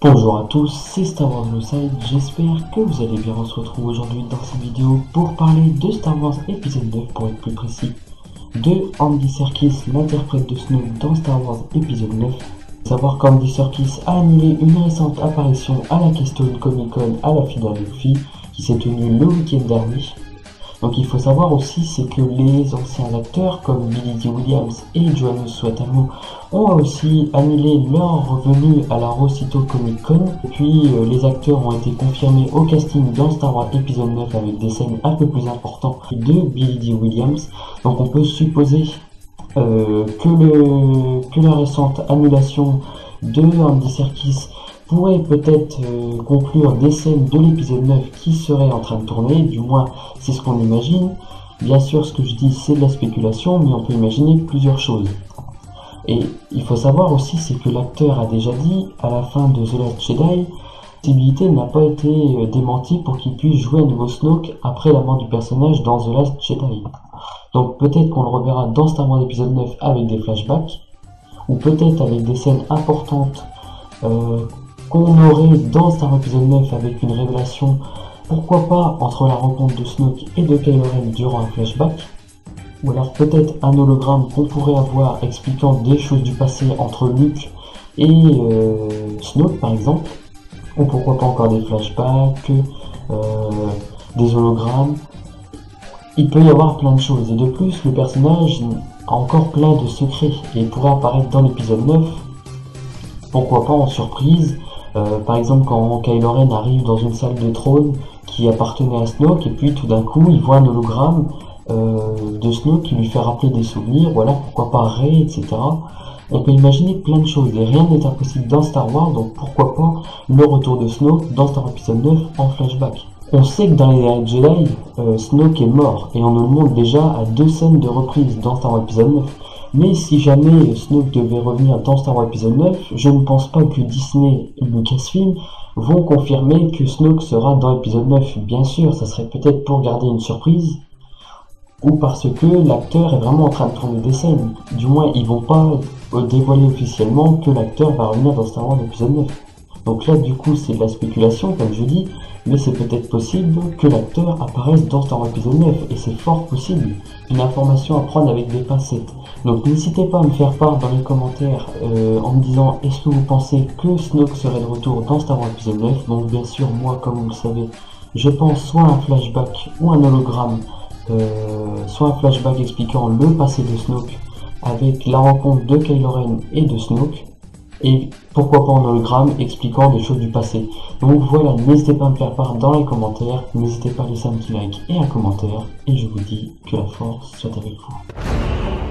Bonjour à tous, c'est Star Wars Side, j'espère que vous allez bien. On se retrouve aujourd'hui dans cette vidéo pour parler de Star Wars épisode 9, pour être plus précis, de Andy Serkis, l'interprète de Snoke dans Star Wars épisode 9. Savoir qu'Andy Serkis a annulé une récente apparition à la Keystone Comic Con à la Philadelphie qui s'est tenue le week-end dernier. Donc il faut savoir aussi, c'est que les anciens acteurs comme Billy Dee Williams et Johannes Suetamo ont aussi annulé leur revenue à la Rossito Comic Con. Et puis les acteurs ont été confirmés au casting dans Star Wars épisode 9 avec des scènes un peu plus importantes de Billy Dee Williams. Donc on peut supposer que la récente annulation de Andy Serkis pourrait peut-être conclure des scènes de l'épisode 9 qui seraient en train de tourner, du moins c'est ce qu'on imagine. Bien sûr, ce que je dis c'est de la spéculation, mais on peut imaginer plusieurs choses. Et il faut savoir aussi, c'est que l'acteur a déjà dit à la fin de The Last Jedi, la possibilité n'a pas été démentie pour qu'il puisse jouer à nouveau Snoke après la mort du personnage dans The Last Jedi. Donc peut-être qu'on le reverra dans Star Wars épisode 9 avec des flashbacks, ou peut-être avec des scènes importantes qu'on aurait dans Star Wars épisode 9 avec une révélation, pourquoi pas entre la rencontre de Snoke et de Kylo Ren durant un flashback, ou alors peut-être un hologramme qu'on pourrait avoir expliquant des choses du passé entre Luke et Snoke par exemple, ou pourquoi pas encore des flashbacks, des hologrammes. Il peut y avoir plein de choses, et de plus le personnage a encore plein de secrets et pourrait apparaître dans l'épisode 9, pourquoi pas en surprise. Par exemple, quand Kylo Ren arrive dans une salle de trône qui appartenait à Snoke, et puis tout d'un coup il voit un hologramme de Snoke qui lui fait rappeler des souvenirs, voilà, pourquoi pas Rey, etc. On peut imaginer plein de choses, et rien n'est impossible dans Star Wars, donc pourquoi pas le retour de Snoke dans Star Wars épisode 9 en flashback. On sait que dans les derniers Jedi, Snoke est mort, et on nous le montre déjà à 2 scènes de reprise dans Star Wars épisode 9. Mais si jamais Snoke devait revenir dans Star Wars épisode 9, je ne pense pas que Disney et Lucasfilm vont confirmer que Snoke sera dans l'épisode 9. Bien sûr, ça serait peut-être pour garder une surprise, ou parce que l'acteur est vraiment en train de tourner des scènes. Du moins, ils vont pas dévoiler officiellement que l'acteur va revenir dans Star Wars épisode 9. Donc là, du coup, c'est de la spéculation, comme je dis, mais c'est peut-être possible que l'acteur apparaisse dans Star Wars épisode 9, et c'est fort possible. Une information à prendre avec des pincettes. Donc n'hésitez pas à me faire part dans les commentaires en me disant est-ce que vous pensez que Snoke serait de retour dans Star Wars épisode 9. Donc bien sûr, moi, comme vous le savez, je pense soit un flashback ou un hologramme, soit un flashback expliquant le passé de Snoke avec la rencontre de Kylo Ren et de Snoke, et pourquoi pas un hologramme expliquant des choses du passé. Donc voilà, n'hésitez pas à me faire part dans les commentaires, n'hésitez pas à laisser un petit like et un commentaire, et je vous dis que la force soit avec vous.